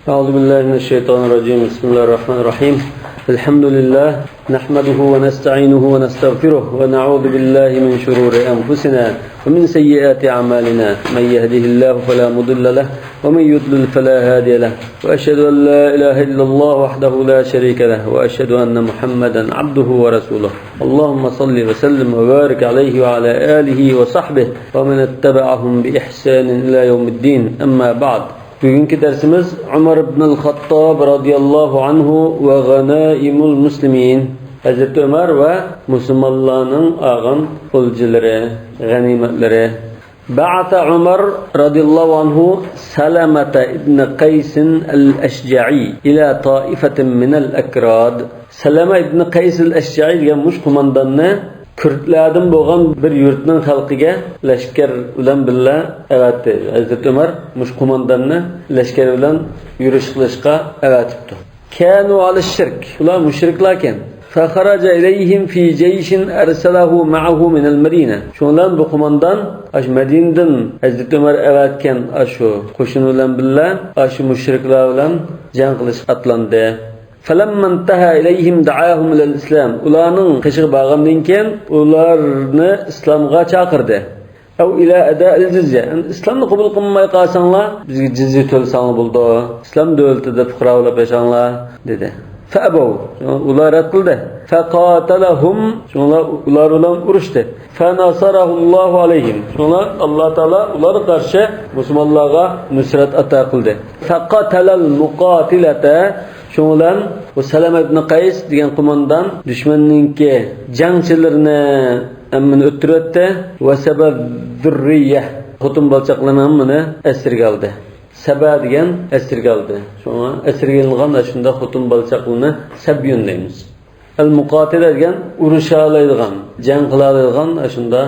أعوذ بالله من الشيطان الرجيم. بسم الله الرحمن الرحيم. الحمد لله نحمده ونستعينه ونستغفره ونعوذ بالله من شرور أنفسنا ومن سيئات أعمالنا. من يهده الله فلا مضل له ومن يضلل فلا هادي له. وأشهد أن لا إله إلا الله وحده لا شريك له وأشهد أن محمدا عبده ورسوله. اللهم صل وسلم وبارك عليه وعلى آله وصحبه ومن اتبعهم بإحسان إلى يوم الدين. أما بعد. Bugünkü dersimiz Umar ibn al-Khattab radıyallahu anhu ve ganaimul muslimin. Hazreti Ömer ve Müslümanların ağın kılıcıları, ganimetleri. Ba'ata Umar radıyallahu anhu Salamata ibn Qaysin al-Ashja'i ila taifetin minel akrad. Salama ibn Qays al-Ashja'i diyen muş kumandanını Kürtlerden bo'lgan bir yurtning xalqiga lashkar bilan billa avatdi. Hazrat Umar mush qo'mondonni lashkar bilan yurish qilishga avatibdi. Kanu al-shirk. Ular mushriklar ekan. Fa kharaja ilayhim fi jayshin arsalahu ma'ahu min al-Madina. Shundan bu qo'mondan ash Madinadan Hazrat Umar avatgan ashu qo'shin bilan billa ashu mushriklar bilan jang qilish atlandi. فَلَمَّا انْتَهَى إِلَيْهِمْ دَعَاهُمْ إِلَى الْإِسْلَامِ Ularning qishiq bağımdan keyin ularni islomga chaqirdi. Aw ila ada'il jizya. İslamni qabul qilmay qolsanglar, bizga jizya to'lsanglar bo'ldi. İslam davlatida fuqarolar yashanglar dedi. Fa'abaw. Ular rad qildi. Faqatalahum. Ular bilan urushdi. Fanasarahullohu alayhim. Alloh taolo ularga qarshi musulmonlarga nusrat ato qildi. Faqatalal muqatilata Şundan o Salama ibn Qays degan qo'mondan dushmanninki jangchilarini ammini o'ttiribdi va sabab zurriya xotin balchaqlarni ammini asirga oldi. Saba degan asirga oldi. Shunga asirga olingan shunda xotin balchaqlarni sabyun deymiz. Al-muqatil degan urusha oladigan, jang qila oladigan shunda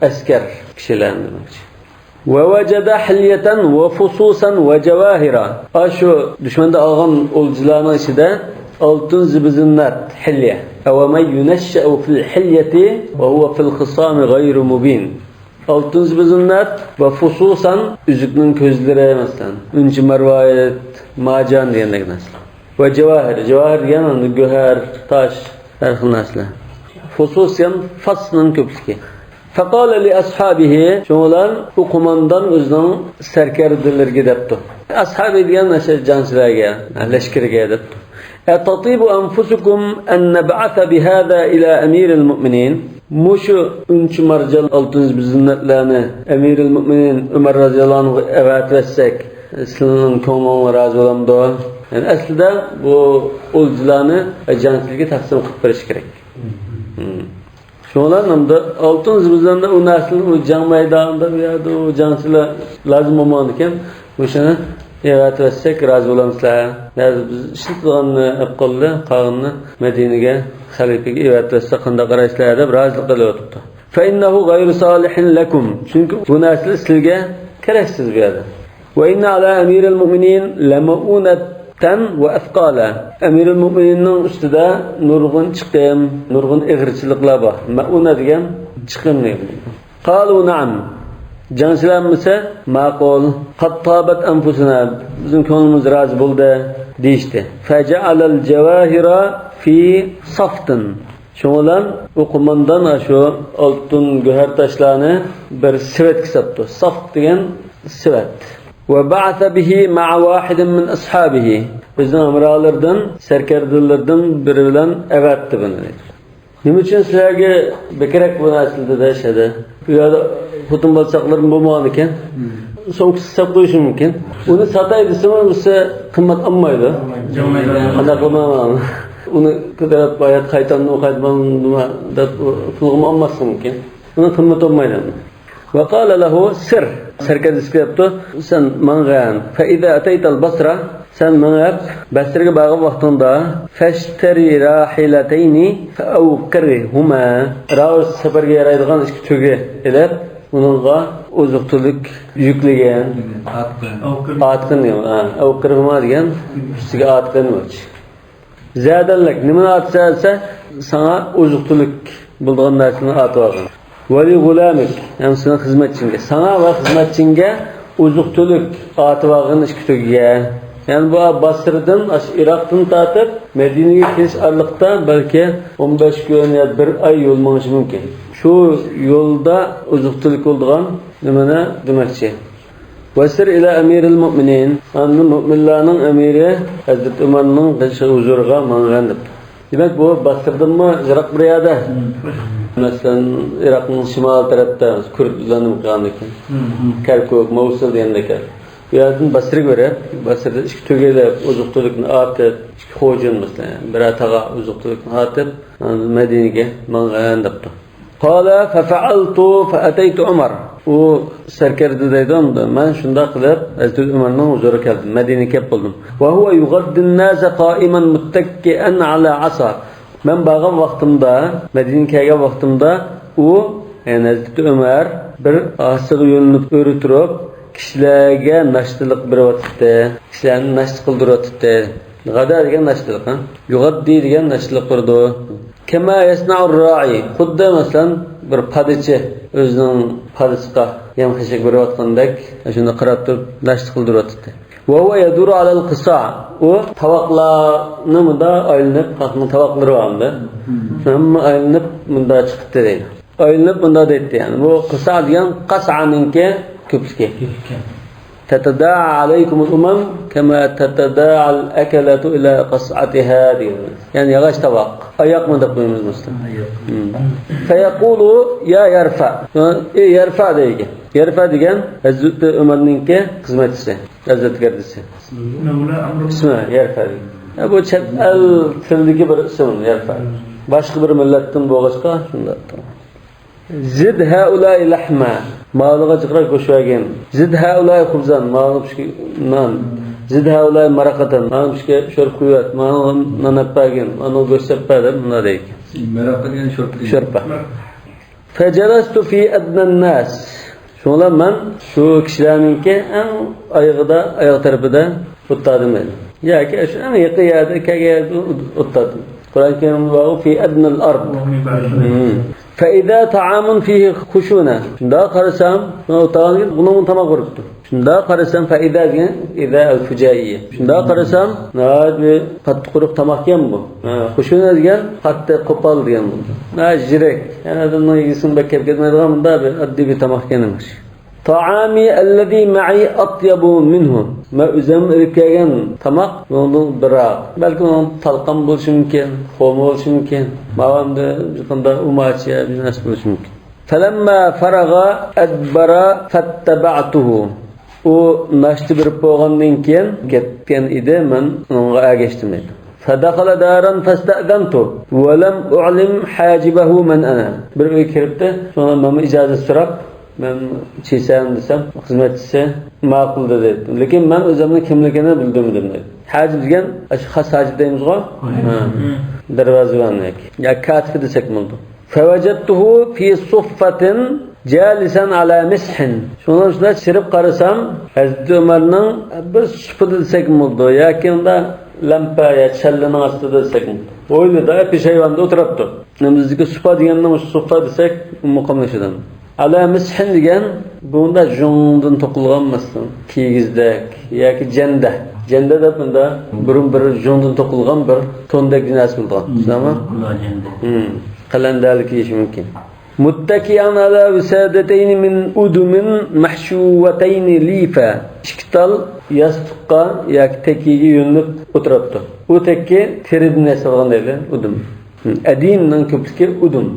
askar kishilar demakchi. وَوَجَدَ حِلْيَةً وَفُصُوصًا وَجَوَاهِرًا Aşu düşmanda alğan olcularının içinde altın zibzinat hilye. اَوَمَنْ يُنَشَّأُ فِي الْحِلْيَةِ وَهُوَ فِي الْخِصَامِ غَيْرُ مُبِينٍ Altın zibzinat ve fususan üzükünün közleri mesela. Üncü mervayet, macan diyenler mesela. Ve cevahir. Cevahir yanında göher, taş, erhil nesle. Fususiyan fasının köpüski. فقال لأصحابه şunlar bu kumandan özünün serkerdillerge depti. Ashabi diyen cansılarga, leşkirge depti. Etatibu anfusukum en neb'ata bihada ila emiril mu'minin. Muşu üç marcal altınız bizinnetlerini emiril mu'minin Ömer radıyallahu anh evet vetsek sizin konuğuna razı olamdı. Yani aslında bu olcularını cansılarga taksim kılıp veriş gerek. Şunlar namda altın zibizlanda o neslin o can meydanında ya da o cansıyla lazım olmalıken bu şunu evet vetsek razı olamızlar. Yani biz işittiğini epqalli qağını Medine'ye halifege evet vetsek kanda qarayışlarda bir razılık qiliyotibdi. فَإِنَّهُ غَيْرُ صَالِحٍ لَكُمْ Çünkü bu nesli sizge kereksiz bir adam. وَإِنَّ عَلَى أَمِيرِ الْمُؤْمِنِينَ لَمَؤُونَةً ve efqala. Emirül Mümininin üstüde nurgun çıkım, nurgun eğirçilikler var. Mauna diyen çıkım ne? Qalu na'am. Cansılanmışsa maqul. Qad tabat anfusuna. Bizim konumuz razı buldu deyişti. Fece'alel cevahira fi saftin. Şundan o kumandan şu altın göher taşlarını bir sivet kısaptı. Saft diyen sivet. وَبَعْثَ بِهِ مَعَ وَاحِدٍ مِنْ أَصْحَابِهِ Bizden amralardan, serkerdillerden biri bilen evetti bunu. Nim için sizlerge bekerek bu aslında da şeyde. Ya da hutun balçakların bu muanıken son kısa koyuşun mümkün. Onu sataydı sonra ise kıymet almaydı. Hatta kılmam. Onu kadar bayat kaytanını o kaytmanını da fulgumu almazsın mümkün. Onu kıymet olmaydı. وقال له سر serkerdisi yaptı. Sen mangan. فإذا أتيت البصرة sen mangap Basra'ya bağlı vaktinde feşteri rahilateyni feavkirhuma Raus seferge yaraydıgan iki töge edip onunla uzuqtuluk yüklegen atqın avkirhuma degan üstüge atqın var. Zadanlik nimani atsa sana uzuqtuluk bulduğun narsani atı var. Veli gulamik yani sana hizmetçinge. Sana ve hizmetçinge uzuqtuluk atı varın iş kütüge. Yani bu Basra'dan, Irak'tan tartib Medine'ye kelish araliqda balki 15 kun ya 1 oy yo'l menishi mumkin. Shu yo'lda uzuqtilik bo'lgan nimani demoqchi. Vasir ila amiril mu'minin, anni mu'minlarning amiri Hazrat Umarning huzuriga mangan deb. Demak bu Basrdanmi Iroq bir yerda. Masalan, Iroqning shimol tarafda Kurdlarning qilgan ekan. Kirkuk, Mosul degandek. Bu yerdan Basraga berib, Basrada ikki to'gaylab uzuqtilikni atib, ikki xo'jin masalan, bir ataga uzuqtilikni atib, Madinaga mangan debdi. Qala fa fa'altu fa ataytu Umar. U sarkarda deydi, men shunda qilib Hazrat Umarning huzuriga keldim, Madinaga kelib qoldim. Va huwa yughaddi an-nas qa'iman muttakki'an 'ala 'asa. Men borgan vaqtimda, Madinaga kelgan vaqtimda u, ya'ni Hazrat Umar bir asiga yo'linib o'rib kishilarga nashtilik beryapti, kishilarni nasht qildiryapti. G'ada degan nashtilik, yughaddi degan nashtilik qildi. Kama yasna'ur ra'i. Xuddi masalan bir padichi o'zining padisiga yem xishak berayotgandek, shunda qarab turib nasht qildiryapti. Va huwa yaduru 'ala al-qisa'. U tavoqlarni bunda aylanib, haqning tavoqlari vardı. Hamma aylanib bunda chiqdi deydi. Aylanib bunda deydi, ya'ni bu qisa degan qas'aninki ko'plik. تتداعى عليكم الأمم كما تتداعى الأكلة إلى قصعتها يعني يغاش طبق أياق من تقويم المسلم فيقول يا يرفع يرفع ديك يرفع ديكان حضرت عمر نينكي خدمتچisi حضرت gardisi اسمه يرفع bu chet el tildagi bir ism يرفع boshqa bir millatdan bo'lg'achqa shunda Zid haulay lahma mağluğa çıkrak koşuyagen Zid haulay khubzan mağluğa pişki nan Zid haulay maraqatan mağluğa pişki şorp kuyat mağluğa nanappagen mağluğa gösterpader bunlar deyik maraqatan şorpa Fecelastu fi adnan nas Şo'la men şu kishilarninki en oyog'ida oyoq tarafida o'tdim men yoki shu en yaqin yerda kelgan o'tdim Kur'an-ı Kerim var fi adnal ard فإذا طعام فيه خشونة شندا قرسام طعام bunun tamam kuruptu şunda qarasam faida degan ida al-fujaiyya şunda qarasam bir qattiq quruq tamoqgan bu xushuna degan qattiq qo'pol degan bu jirak yana adamning yesin bakkab ketmaydigan bunda bir oddiy bir tamoqgan emas Ta'ami alladhi ma'i atyabu minhu. Ma o'zim irkagan tamoq bundan biroq. Balki uni talqon bo'lishi mumkin, xo'm bo'lishi mumkin. Ma'anda qanday umachiya bir narsa bo'lishi mumkin. Falamma faragha adbara fattaba'tuhu. U nashti berib bo'lgandan keyin ketgan edi, men unga ergashdim. فدخل دارا فاستأذنته ولم أعلم حاجبه من أنا. Bir uy kiribdi, sonra men ijozat so'rab men chesam desam xizmatchisi ma'qul dedi. Lekin men o'zimning kimligini bildim dedi. Hajib degan xas hajib deymizmi? Darvozabon ya katib desak bo'ldi. Fawajadtuhu fi suffatin jalisan ala mishin. Shunda chirib qarasam, Hazrat Umarning bir supida desak bo'ldi yoki unda lampa ya challining ostida desak bo'ldi. O'ylida peshayvonda o'tiribdi. Nimizdagi supa deganning supa desak muqamlashidan. Ala mishin degan bunda jungdan to'qilgan masalan kigizdek yoki janda. Janda da bunda bir jungdan to'qilgan bir tondek narsa bo'lgan. Tushunami? Qalandalik yeyish mumkin. Muttakiyan ala wisadatayn min udumin mahshuwatayn lifa. Ishtal yastiqqa yoki tekiga yo'nib o'tiribdi. U tekki teridan yasalgan deydi, udum. Adinning ko'pligi udum.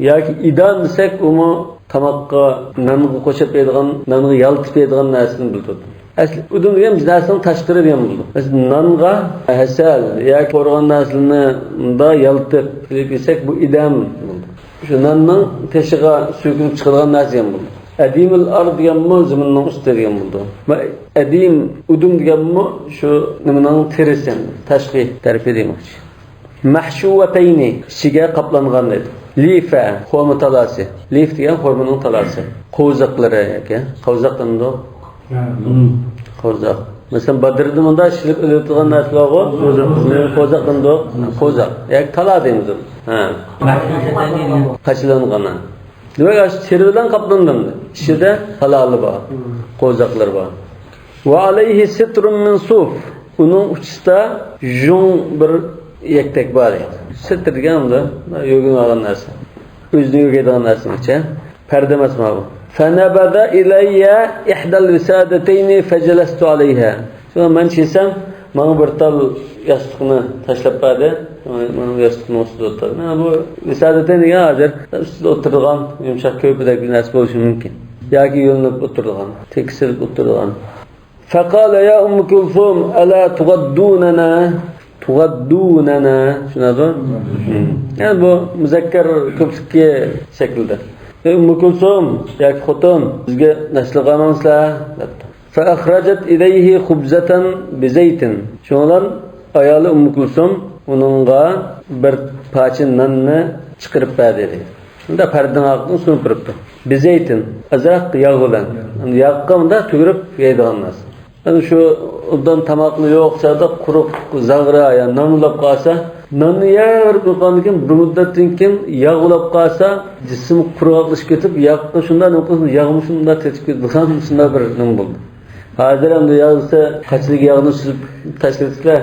Yoki idan desak, uni tamoqqa nanga qo'shib beradigan, nanga yaltib beradigan narsani bildirdi. Asli udum degan biz narsani tashqari degan bo'ldi. Biz nanga hasal yoki qo'rg'on narsini unda yaltib qilsak bu idam bo'ldi. Shu nanning teshiga suyuqib chiqadigan narsa ham bo'ldi. Adimul ard deganmi zaminning usti degan bo'ldi. Va adim udum deganmi shu nimaning terisi tashqi tarafi demoqchi. Mahshuwatayni ichiga qoplangan edi. Lifa xorma talasi. Lif degan xormaning talasi. Qo'ziqlari yoki qo'ziqindi. Qo'ziq. Masalan Badrda bunda shilib o'tgan narsalar bor. Qo'ziqindi. Qo'ziq. Yoki tala deymiz. Qachilangan. Demak, teri bilan qoplangan. Ichida haloli bor. Qo'ziqlar bor. Va alayhi sitrun min suf. Onun uçta jung bir yektek var edi. Sirtirgan da yo'g'in olgan narsa. O'zini yo'g'aydigan narsacha perde emasmi bu? Fanabada ilayya ihdal risadatayn fajalastu alayha. Sonra men chesam, mana bir tal yostiqni tashlab berdi. Mana bu yostiqni ustida o'tirdi. Mana bu risadatayn degan hozir ustida o'tirgan yumshoq ko'pidagi bir narsa bo'lishi mumkin. Yoki yo'linib o'tirgan, teksirib o'tirgan. Faqala ya Ummu Kulthum ala tugaddunana tugaddunana shunaqmi? Yani bu muzakkar ko'plikka shaklda. Ummu Kulthum yoki xotin bizga nasl qilmaysizlar debdi. Fa akhrajat ilayhi khubzatan bi zaytin. Shundan ayoli Ummu Kulthum uningga bir parcha nonni chiqarib berdi. Unda pardan aqdin sunib turibdi. Bi zaytin azaq yog' bilan. Yoqqanda tugirib yeydigan narsa. Yani şu ondan tamaklı yoksa da kurup zagıra ya namlap kalsa nanı yer bulkanken bir müddetin kim yağulap kalsa cisim kuruqlış ketip yağda şundan okusun yağmışında tetkik bulkan şunda bir nam buldu. Hazır anda yağsa kaçlık yağını süzüp taşladıklar.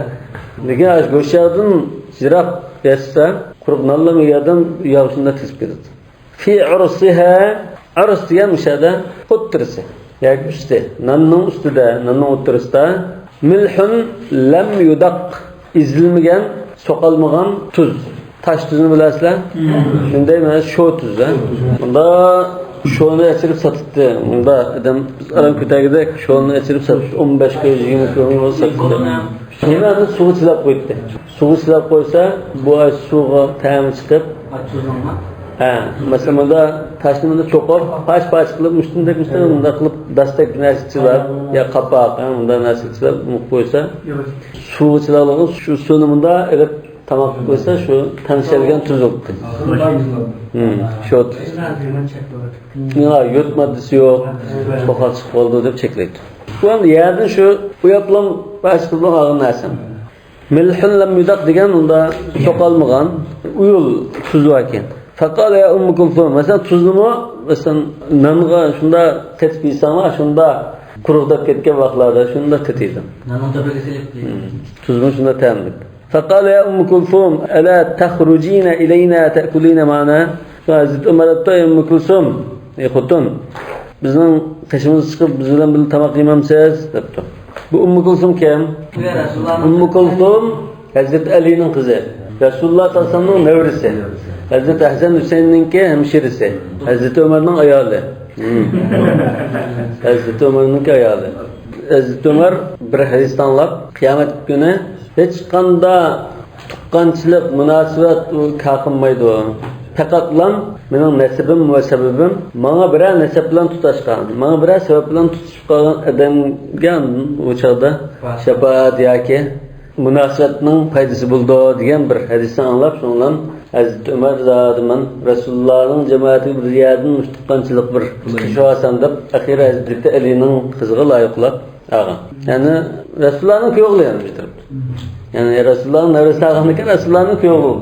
Lekin aş goş yağdın jirak yassa kurup nallama yağdan yağışında tetkik edildi. Fi ursiha urs diyen müşahede huttirisi. Yani üstte, nanның üstüde, nanның o'ttirishda milhun lam yudaq izilmagan, soqalmagan tuz. Taş tuzini bilasizlar? Shunday mana shu tuz. Bunda shoni achirib satibdi. Bunda adam aram ko'tagida shoni achirib satibdi. 15 ga 20 ga satibdi. Shuni suv silab qo'ydi. Suv silab qo'ysa, bu suvga ta'mi chiqib mesela da taşını çokop paş kılıp üstünde bunda kılıp destek nesçiler ya kapak bunda nesçiler koysa su çılalığı şu sunumunda evet tamam koysa şu tanışırken tuz oldu. Şu ya yurt maddesi yok çok açık oldu deyip çekildi. Şu an yerden şu bu yapılan başkılığı ağın nesem. Milhun lam yudak degen onda sokalmagan uyul tuzu varken. Fakal ya Ummu Kulthum mesela tuzlu mu? Mesela nanga şunda tetbisama şunda kuruqdab ketgan vaqtlarda şunda tetiydim. Nanın tabaga selip. Tuzlu şunda ta'minlik. Fakal ya Ummu Kulthum ala takhrujina ilayna ta'kulina ma'ana? Hazrat Umar aytdi Ummu Kulthum, ey xotin, bizning qishimiz chiqib biz bilan bir tamoq yemamsiz debdi. Bu Ummu Kulthum kim? Ummu Kulthum Hazrat Alining qizi. Rasululloh sallallohu alayhi vasallamning nevrisi. Hazreti Hasan Hüseyin'ninki hemşirisi. Hazreti Ömer'nin ayağlı. Hazreti Ömer'ninki ayağlı. Hazreti Ömer bir hadis anlap kıyamet günü hiç kanda tuqqanchilik münasebet kalkınmaydı o. Fakat lan benim nesebim ve sebebim bana birer nesep bilan tutashgan, bana birer sebep bilan tutuşib qolgan odamga o chaqda shafaat yoki münasebetning foydasi bo'ldi degan bir hadisni anlab shundan Hazreti Ömer zadıman Resulullah'ın cemaati bir yerden tuqqanchilik bir kishi olsam deb axir Hazreti Alining qiziga loyiqlab olgan. Yani Resulullah'ning kuyovli yani bitiribdi. Yani Resulullah'ın nevresi olgandan Resulullah'ning kuyovli.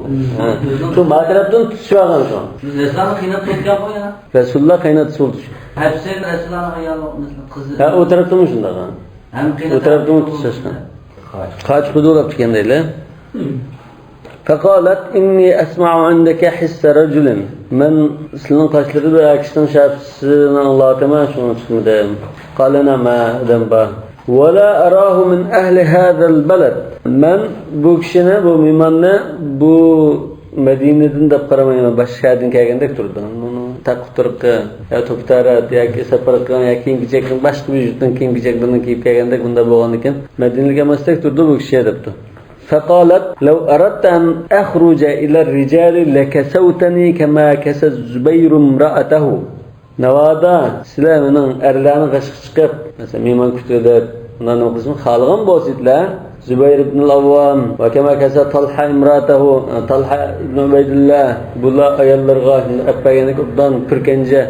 Shu matarafdan tutishib olgan shu. Resulullah'ın qiynab tutgan qo'ygan. Rasululloh qaynatib surdi. Hepsi Resulullah'ın ayoli qizi. Ha, o tarafdan shunday qilgan. Ham qiynab. O tarafdan tutishgan. Qaç hudulab tikandaylar. فقالت إني أسمع عندك حس رجل من سلن قشلر بأكشتن شافسن الله تما شون اسمه قال أنا ما ذنبه ولا أراه من أهل هذا البلد من بوكشنا بو ميماننا بو مدينة دبقرمين باشادين كأجندك تردن تقطرك يا تفترات يا كسفرك يا كين كيجكن باش كبيجتن كين كيجكن كيف كأجندك بندا بوغانكن مدينة كمستك تردو بوكشيا دبتو فقالت لو أردت أن أخرج إلى الرجال لكسوتني كما كس الزبير امرأته نوادا سلامنا أرلان غشقشقب مثلا ميمان كتودر نانو قسم خالغان بوسيتلا زبير بن الأوام وكما كس طلحة امرأته طلحة بن عبيد الله بلا أيالرغا أباينك أبدان كركنجة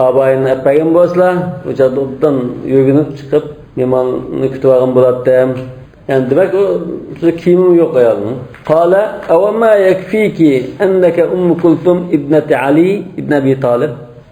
آباين أباين بوسلا وجد أبدان يوغنب شقب ميمان كتواغن بولاتهم yani demek o kimim yok ayağının. Kale evma yekfiki enneke Ummu Kulthum ibneti Ali ibn Abi Talib.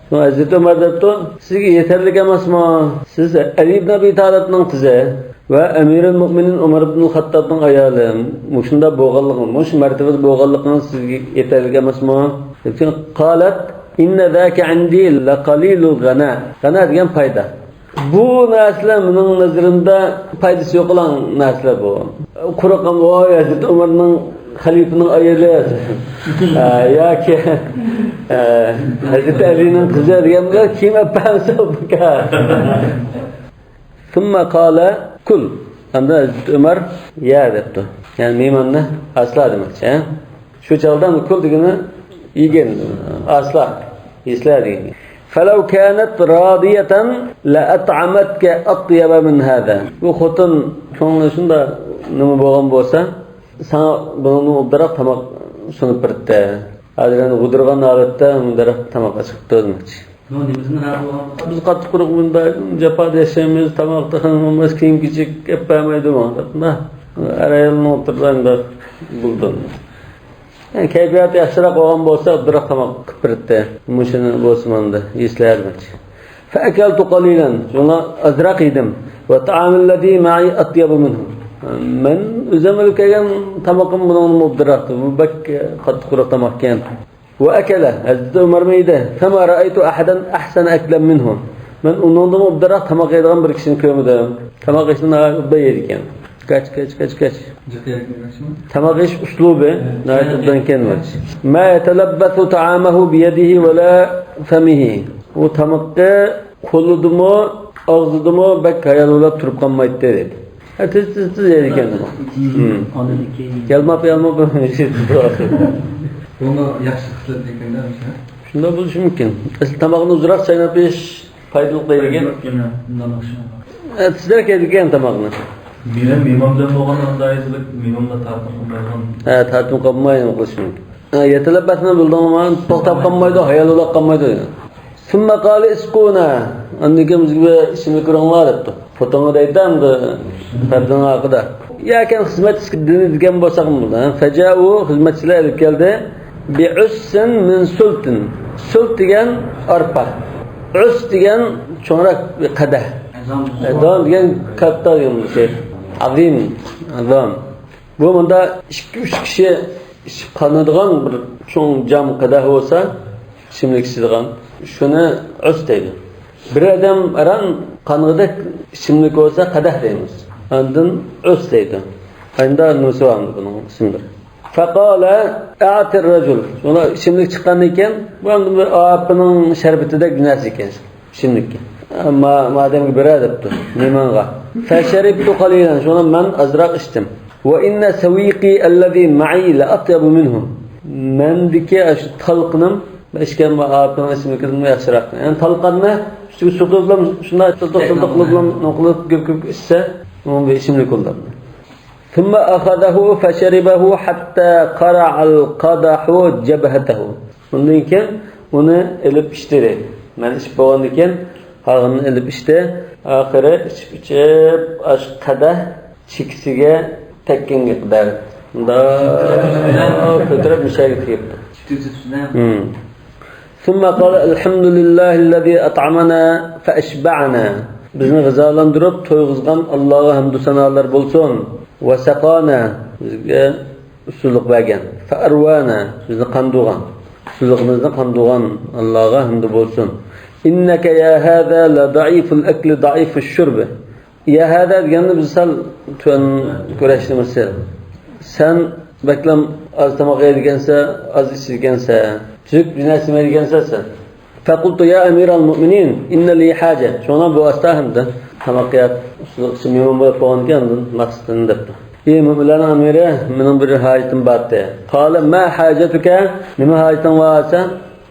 Hazreti Ömer dedi, sizge yeterli emas mı? Siz Ali ibn Abi Talib'nin kızı. ve Emirul Müminin Ömer ibn Hattab'ın ayali muşunda boğallıqın, muş mertebede boğallıqın sizge yeterli emasmı? Lekin qalat inne zâke indi la qalilul gana. Gana degan payda. Bu narsalar mening nazarimda foydasi yo'q olan narsalar bu. Quraqam o Hazrat Umarning xalifaning ayoli yoki Hazrat Alining qizi deganlar kim apamsa buka. Thumma qala kul. Anda Hazrat Umar ya debdi. Yani meymanni asla demoqchi. Shu chog'dan kul degani yegan asla esla degan. فلو كانت راضية لأطعمتك أطيب من هذا. Bu xotin ko'ngli shunda nima bo'lgan bo'lsa, sana buni obduraq tamoq sunib birdi. Hozir g'udirgan holatda mundaraq tamoq chiqib turmoqchi. Biz qattiq quruq bunda jafoda yashaymiz, tamoqda hammamiz kiyim kichik yapmaydi bu. Arayilni o'tirganda buldum. Yani keyfiyatı yaxshiroq olgan bo'lsa, obduraq tamoq qilib birdi. Mushuni bo'lsimanda eslayapmiz. فأكلت قليلا. Shuna azraq yedim. Ve ta'amul-ladhi ma'i atyab minhu. Men o'zimga kelgan tamoqim bilan obduraqdi. Bu bak qattiq quruq tamoq ekan. Ve akala. Hazrat Umar meydi. Fama ra'aytu ahadan ahsana aklan minhu. Men undan obduraq tamoq yeydigan bir kishini ko'rmadim. Tamoq yeyishni obda yeydi ekan. Kaç. Tamoq yeyish uslubi naytdan kelmoq. Ma yatalabbathu ta'amahu bi yadihi wa la famihi. O tamoqqa qo'lidimi, og'zidimi bak hayalolab turib qolmaydi dedi. Tez yeydi ekan. Kelmap. Bunu yaxshi qiladi ekanda. Shunda bo'lishi mumkin. Asl tamoqni uzroq chaynab yeyish foydali deyilgan. Sizlar kelgan tamoqni. Benim imamdan bo'lgan andayizlik, imamda tartib qilmagan. Tartib qilmaydi qilish mumkin. Yetalabbatni bildimmi? To'xtab qolmaydi, hayalolab qolmaydi. Summa qali isquna. Andiki bizga ishni ko'ringlar debdi. Fotonga aytamdi, fardan haqida. Yakan xizmat degan bo'lsam bo'ldi. Faja'u xizmatchilar olib keldi. Bi'ussin min sultin. Sult degan arpa. Us degan cho'nrak qadah. Azam degan katta degan şey. Azim, azam. Bu bunda 2-3 kishi qanadigan bir cho'ng jam qadah bo'lsa, ichimlik ichadigan, shuni us deydi. Bir odam aran qanig'ida ichimlik bo'lsa qadah deymiz. Ondan us deydi. Endi nusuvamdi buning ismidir. Faqala a'tir rajul. Shuna ichimlik chiqqan ekan, bu endi bir apining sharbitida gunasi ekan ichimlikka. Madem biradibdi nimanga. Fasharibtu qalilan. Shuna men azraq ichdim. Wa inna sawiqi alladhi ma'i la atyab minhu. Mendiki shu talqinim ishkan va apning ismiga yaxshiroq. Yani talqanni shu suqib bilan shunday to'xtatib bilan noqilib ko'p ichsa, u ichimlik bo'ladi. Thumma akhadahu fasharibahu hatta qara'a al-qadahu jabhatahu. Undan keyin uni ilib ichdi. Men ichib bo'lgandan keyin Ağını elib işte, ahire içip aş qadah çikisiga tekkinga qadar. Da kötürüp müşahit yaptı. Thumma qala alhamdulillahillazi at'amana fa ashba'ana. Bizni g'izolantirib to'yg'izgan Allohga hamd sanolar bo'lsin. Va saqana bizga usullik bergan. Fa arwana bizni qandugan. Usulligimizni qandugan Allohga hamd bo'lsin. İnneke ya hâzâ la da'iful akli da'iful şurbe. Ya hâzâ deganni biz sal tuen ko'rishimiz. Sen beklam az tamoq yeydigansa, az ichdigansa, tuzuk binasi yeydigansa sen. Faqultu ya amiral mu'minin inna li haja. Shuna bu astahimda tamoqiyat usulimiz bo'lgan maqsadini debdi. Ey mu'minlarning amiri, mening bir hajatim bor de. Qala ma hajatuka? Nima hajating bo'lsa?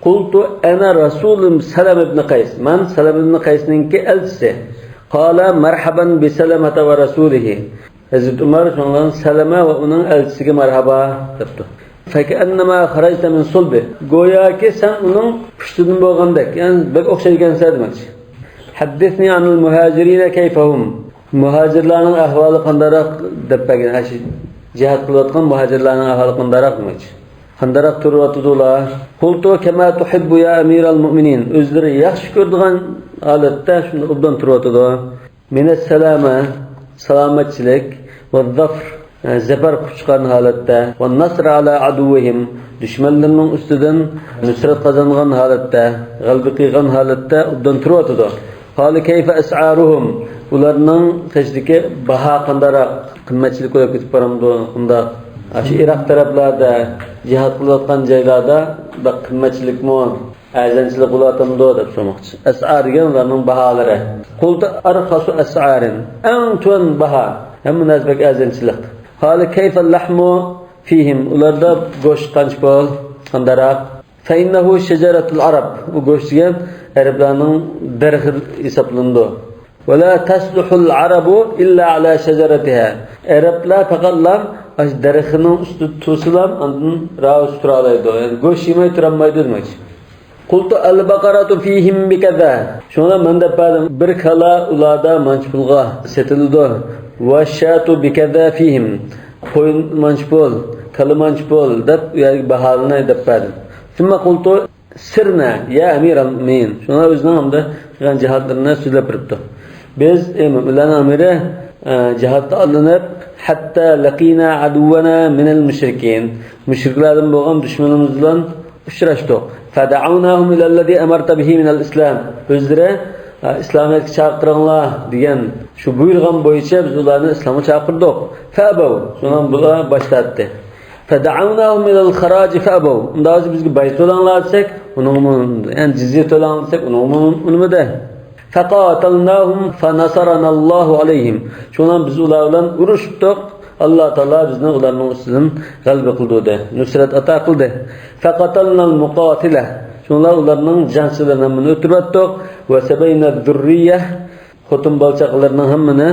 Qultu ana rasulum Salam ibn Qays. Man Salam ibn Qaysninki elchisi. Qala marhaban bi Salamata va rasulihi. Hazrat Umar shundan Salama va uning elchisiga marhaba debdi. Fakannama kharajta min sulbi. Go'yoki sen uning pushtidan bo'lgandek, ya'ni bir o'xshaygansan demoqchi. Haddithni anil muhajirin kayfahum. Muhajirlarning ahvoli qandaroq deb bergan ashi. Jihad qilayotgan muhajirlarning ahvoli qandaroq demoqchi. Qandaroq turibdilar. Qultu kama tuhibbu ya amiral mu'minin. O'zlari yaxshi ko'radigan holatda shunda obdan turibdi. Minas salama selametçilik ve zafr, zafer kuşkan halette ve nasr ala aduvihim, düşmanlarının üstüden nusret kazangan halette, galbi kıygan halette obdan turuatıdı. Hali keyfe es'aruhum, ularının teşdiki baha kandarak, kımmetçilik olarak kütüp paramdı, onda şu Irak taraflarda, cihat kılatkan caylarda da kımmetçilik mi, əzəncilik ulatımda da sormaqçı. Əs'ar gen onların bahaları. Qultu arxasu əs'arin. Ən tön baha. Hem münazbek əzəncilik. Hali keyfəl lahmu fihim. Ularda goşt qanç bol, qandarak. Feinnehu şeceretul Arab. Bu goşt gen Arablarının dərxi hesaplandı. Ve la tasluhul arabu illa ala şeceretiha. Arablar faqatlar dərxinin üstü tusulam, andın rağı üstüralaydı. Yani goşt yemey turanmaydı demek. Qultu al-baqaratu fihim bikaza. Şuna men depadim bir kala ulada mançpulga setildi. Ve şatu bikaza fihim. Koyun mançpul, kalı mançpul dep yani bahalına depadim. Sonra qultu sirna ya amiral mu'minin. Şuna özünün hamda qilgan jihatlarını so'zlab turibdi. Biz müminlerin amiri jihatda alınıp hatta laqina aduvana minal mushrikin. Müşriklerden bo'lgan düşmanımız bilan uchrashdik. Fada'awnahum ila allazi amarta bihi min al-islam. O'zlari islomiyatga chaqiringlar degan shu buyurgan bo'yicha biz ularni islomga chaqirdik. Fa'abaw. Shundan bular boshlatdi. Fada'awnahum ila al-kharaj fa'abaw. Unda bizga bayt to'langlar desak, yani jizya to'langlar desak, unumida. Faqatalnahum fanasaranallohu alayhim. Shundan biz ular bilan urushdik. Allah Teala bizni ularning ustidan g'alaba qildi, nusrat ato qildi. Faqatalnal muqatila. Shunlar ularning jangchilarini o'tirbatdik va sabayna zurriyah xotin balchaqlarning hammani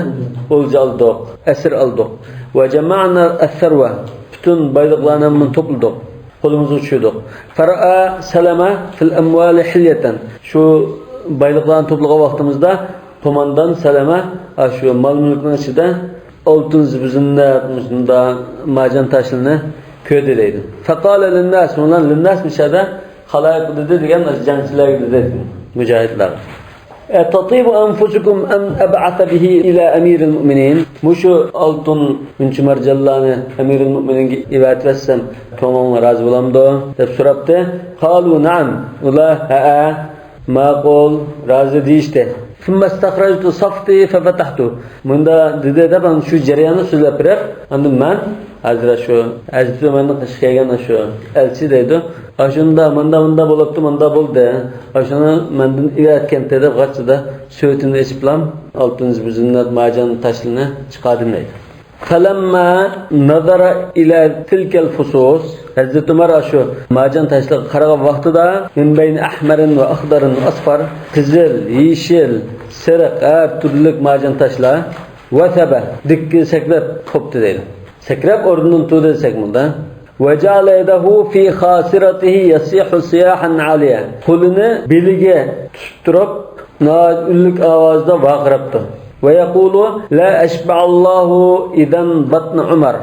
o'lja oldik, asir oldik. Va jama'na as-sarwa. Butun boyliqlarni to'pladik, qo'limizga tushirdik. Fara'a salama fil amwali hilyatan. Shu boyliqlarni to'plagan vaqtimizda qo'mondan salama shu mol-mulkning ichida oltin zibizinde, macan taşlarını köydeydi. Faqala linnas, ondan linnas müşahede halayık dedi diyen canciler dedi, mücahitler. Tatibu anfusukum em eb'ata bihi ila emiril mu'minin. Muşu altın münçü mercallarını emiril mu'minin ibat etsem tamam razı bulamdı. Deb soraptı. Qalu na'am. Ular ha maqul razı deyişti. ثم استخرجت صفتي ففتحته. Bunda dedi de ben şu cereyanı söylep berip, andım ben hazır şu Hazreti Ömer'nin qışqaygan şu elçi deydi. Aşında manda boluptu, manda boldu. Aşını menden iletken dedi, qaçıda söğütünü içiplam, altınız bizimle macan taşlını çıkardım deydi. فَلَمَّا نَظَرَ إِلَى تِلْكَ الْفُسُوس. Hazreti Ömer şu macan taşlı qaragan vaqtida min bayn ahmarin ve akhdarin ve asfar, qizil, yeşil, sariq her türlük macan taşlar ve saba dikki sakrab qopti deydi. Sakrab o'rnidan turdi desak bunda. Ve ja'ala yadahu fi khasiratihi yasihu siyahan aliya. Qo'lini beliga tutib noillik ovozda baqiribdi. Ve yaqulu la ashba'allahu idan batn Umar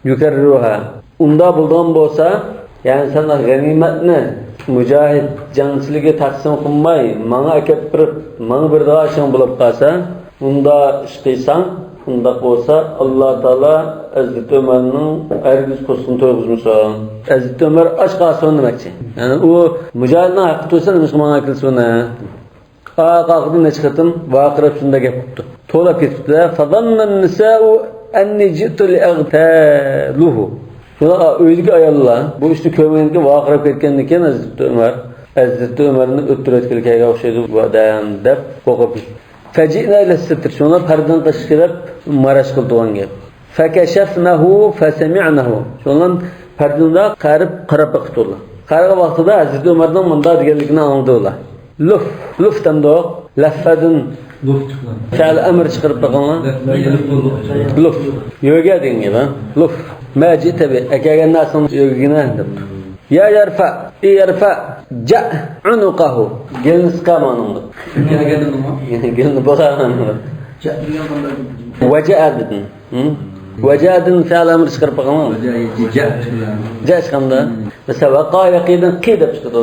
yukarriruha. Unda bulduğun bolsa, yani sen ganimetni mücahid cancılığı taqsim qilmay, mana akab birib, mana bir daha şan bulup qalsa, unda ish qilsang, unda bo'lsa Alloh taolo Hazreti Ömer'ning ergiz qo'sqin to'yg'izmasa. Hazreti Ömer aç qalsin demakchi. Yani o mücahidning haqqi to'sa musulmon akilsini. Qalqdi nechiqatim vaqirib shunda gap qildi. To'lab ketibdi. Fadannan nisa'u anni ji'tu li'aghtaluhu. Şuna öydeki ayarlar, bu işte kömeğindeki vaqirab ketkendiken Hazreti Ömer'ni öttüretkilik ayga o'xshaydi dayan deb qo'rqib. Fajina ila sitr. Şuna pardan qashqilab marash qildigan gap. Fakashafnahu fasami'nahu. Şundan pardanda qarab baqdilar. Qaragan vaqtida Hazreti Ömer'dan bunda deganligini angladilar. Luf tamdo lafadın Luf çıklan. Fa'l amr chiqarib baqanlar. Luf. Yo'ga degan gap, luf. Ma jitabi akaga nasan yogina deb. Ya yarfa ja unuqahu. Gelin qamanında. Gelin mi? Gelin baqanında. Ja diyen bunda. Waja'a dedin. Vajadın fi'l amr chiqarib qo'ygan. Ja chiqanda. Masalan, vaqa yaqidan qi deb chiqadi.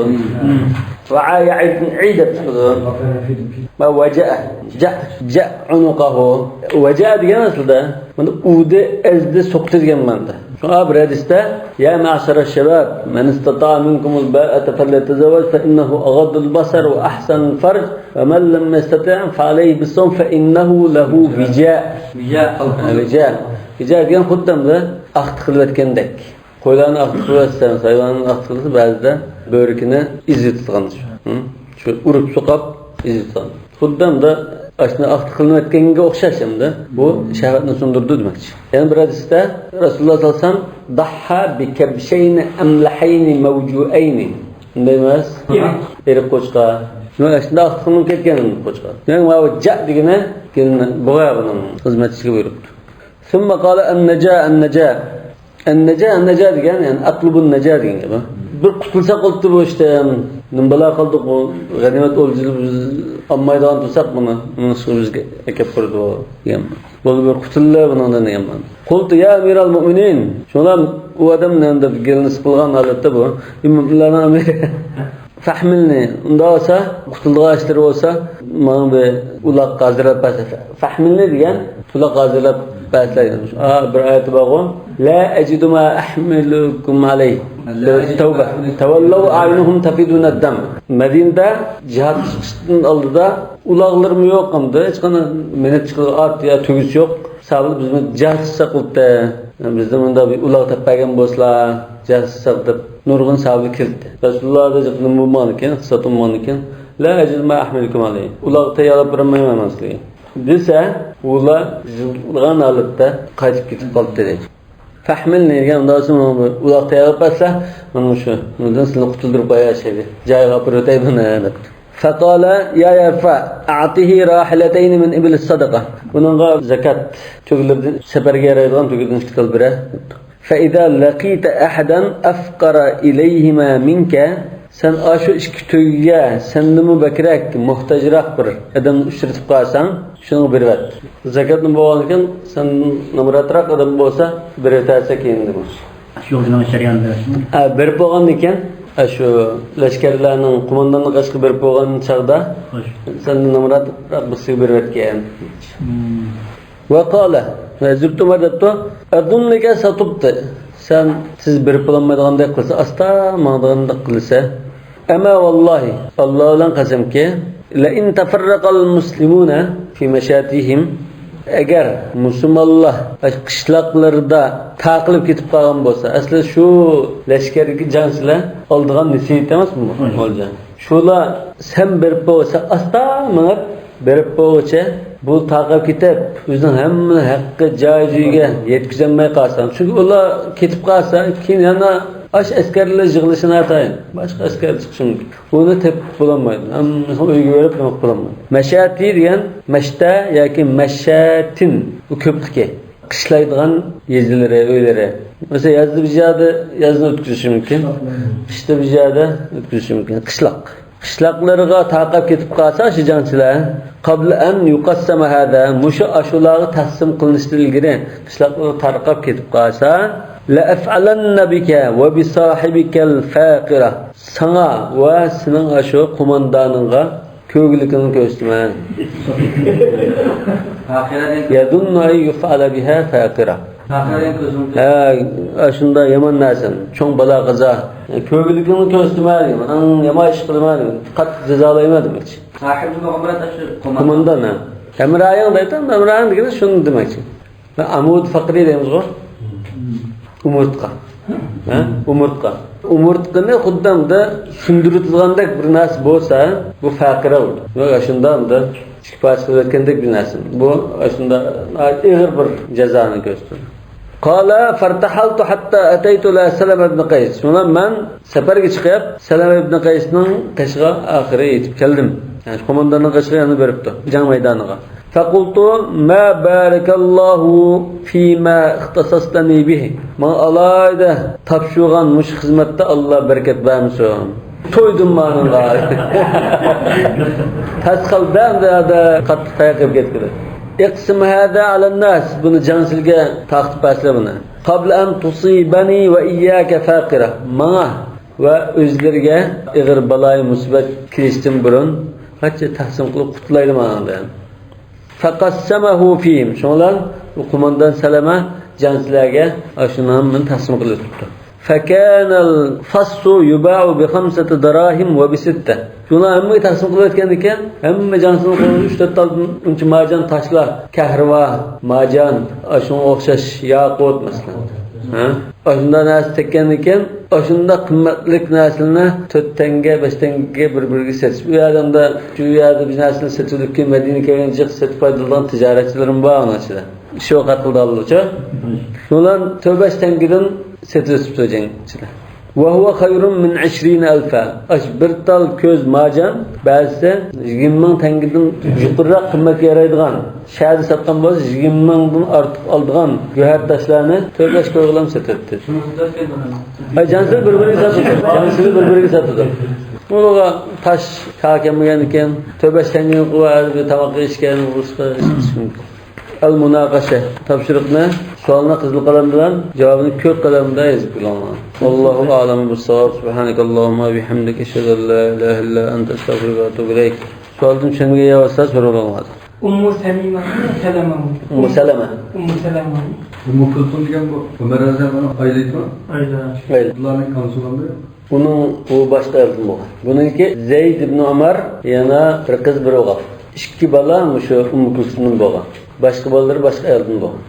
Va'a ya'idun i deb chiqadi. Ma waja'a ja unuqahu. Waja'a degan aslida buni u'da azda so'qdi degan ma'noda. Shunga bir hadisda ya ma'shara shabab man istata'a minkumul ba'ata falyatazawwaj fa innahu aghaddul basar wa ahsanul farj wa man lam yastati' fa alayhi bis-sawm fa innahu lahu wija'. Wija' degan xuddamda aqd qilayotgandek. Qo'ylarni aqd qilayotsan, hayvonning aqd qilsa ba'zida bo'rikini izitgan shu urib so'qab izitgan. Xuddamda aslında aqd qilinayotganga o'xshash hamda bu shahvatni so'ndirdi demoqchi. Yana bir hadisda Rasululloh sollallohu alayhi vasallam dahha bi kabshayni amlahayni mawju'ayni. Bunday emas. Erib qo'chqa. Shuni aslında aqd qilinib ketgan qo'chqa. Yani bu ja degani bo'g'abining xizmatchisiga buyuribdi. Thumma qala an-najaa degan yani atlubun najaa degan gap. Bir qutulsa qolibdi bu ishdan. Nimalar qildik bu g'animat o'ljilib biz olmaydigan tursak buni bizga akab qo'ydi degan. Bu bir qutullar bundan degan. Qultu ya amiral mu'minin. Shunlar u odamdan deb gelini qilgan holatda bu mu'minlarning amri fahmilni unda olsa qutuldigan ishlar olsa mana bu uloq qazirab fahmilni degan uloq qazirab bahslaydi. Bir oyati bor. La ajidu ma ahmilukum alayh. Tavba. Tavallaw a'yunuhum tafidun ad-dam. Madinada jihad oldida uloqlarım yo'q hamda hech qanday minib chiqib at ya tugis yo'q. Sabr bizni jihad saqildi. Bizda bunda bir uloq topmagan bo'lsalar, jihad saqildi. Nurg'un sabr keldi. Rasululloh da mu'min ekan, hisotum mu'min ekan. La ajidu ma ahmilukum alayh. Uloq tayyorlab bermayman sizlarga. Desa, ular yig'ilgan holatda qaytib ketib qoldi dedi. Fahmilni degan undan so'ng uloq tayyorlab bersa, mana shu bundan sizni qutuldirib qo'yashadi. Joyga olib o'tay buni deb. Faqala ya yarfa a'tihi rahilatayn min ibil as-sadaqa. Buningga zakat tugilibdi, safarga yaraydigan tugilgan qilib bera. Fa idza laqita ahadan afqara ilayhima minka sen aşu ikki to'yga sendimi bakrak muhtojroq bir odamni uchratib qolsang shuni berib. Zakatni bo'lgan ekan sen namratroq odam bo'lsa berib keyin deb. Shu yo'ldan shariatda. Berib bo'lgan ekan shu lashkarlarning qo'mondonni qashqi berib bo'lgan chaqda sen namratroq bizga berib ketgan. Va qala va zubtuma debdi adunniga satubti. Sen siz berib bo'lmaydigandek qilsa asta ma'dagandek qilsa ama vallahi Allah bilan qasamki la in tafarraqal muslimuna fi mashatihim agar musulmonlar qishloqlarda taqilib ketib qolgan bo'lsa asli shu lashkarga jangchilar oldigan nasihat emasmi bo'lgan shular sen berib bo'lsa asta minib berib bo'lsa bu taqib ketib o'zining hamma haqqi joyiga yetkazolmay qolsa chunki ular ketib qolsa keyin yana ash askarlar yig'ilishini atayin boshqa askar chiqishi mumkin buni tepib bo'lmaydi hamma uyga berib nima qilolmaydi mashati degan mashta yoki mashatin bu ko'pligi qishlaydigan yezilari uylari masalan yozda bijada yozni o'tkazishi mumkin qishda bijada o'tkazishi mumkin qishloqlarga taqib ketib qolsa shu jangchilar qabla an yuqassama hada musha ashulaga taqsim qilinishdan ilgari qishloqlarga tarqab ketib qolsa la af'alanna bika va bi sahibikal faqira sana va sening ashu qo'mondaningga ko'glikini ko'rsatman faqira yadunnu ay yuf'ala biha faqira shunda yomon narsa cho'ng bola qaza ko'glikini ko'rsatmaydi yomon ish qilmaydi qattiq jazolayman demoqchi qo'mondan amrayin deytan amrayin degani shuni demoqchi amud faqri deymiz-ku umurtqa umurtqani xuddamda sundiritilgandek bir narsa bo'lsa bu faqira bo'ladi va shunda chiqib chiqayotgandek bir narsa bu shunda ig'ir bir jazoni ko'rsatadi qala fartahaltu hatta ataytu la Salama ibn Qays shunda men safarga chiqib Salama ibn Qaysning qishga oxiri yetib keldim yani qo'mondanning qishga yana beribdi jang maydoniga faqultu ma barakallahu fima ixtasastani bihi men alayda topshirgan mush xizmatda Alloh barakat bersin to'ydim menga tasqaldan da qattiq tayqib ketdi iqsim hada alan nas. Bunu cansilga taqtib asla buni. Qabla an tusibani va iyyaka faqira. Mana va o'zlariga ig'ir balay musibat kelishdan burun qancha tahsin qilib qutlaydi mana. Faqassamahu fihim. Shunlar qo'mondan salama jansilarga ashuni men taqsim qilib turibdi. فكان الفص يباع ب5 دراهم وب6. Şuna hamma taqsim qilayotgan ekan, hamma jansini qo'yib 3-4 tal uncha marjon tashlar, kahrva, marjon, shunga o'xshash yaqut masalan. Ha? Shunda narsa tekkan ekan, shunda qimmatli narsani 4 tanga, 5 tanga bir-biriga setish. Bu yerda shu yerda bir narsani setuvlikka Madinaga kelgan jiq setib foydalangan tijoratchilarim bor ana ichida. Shu qatıldı aluvchi. Şunlar 4-5 tangadan setib turgan ichida. Ve huve hayrun min 20.000. Aş bir tal köz macan, ba'zisi 20.000 tengiden yuqurroq qimmatga yaraydigan. Shahar satgan bo'lsa 20.000dan ortiq oldigan go'har tashlarni 4-5 qo'ygilam satadi. Ay jansil bir-biriga satadi. Jansil bir-biriga satadi. Ularga tash kalkamagan ekan, 4-5 tanga qo'yib tamoq yeyishgan bo'lsa Al-munaqasha topshiriqni savolni qizil qalam bilan javobini ko'k qalam bilan yozib qo'yilgan. Allohu a'lamu bis-savob. Subhanakallohumma bihamdika ashhadu an la ilaha illa anta astaghfiruka va atubu ilayk. Savolni tushunmagan yozsa so'raladi. Ummu Salima Salama. Ummu Salama. Ummu Salama. Ummu Kulthum degan bu Umar Azamning oilasimi? Ayla. Ularning konsulandi. Bunun bu boshqa ayoldan bo'lgan. Buningki Zayd ibn Umar yana bir qiz bir o'g'il. 2 bola shu Ummu Kulthumning bo'lgan. Başka bolalar başka ayoldan bo'lgan.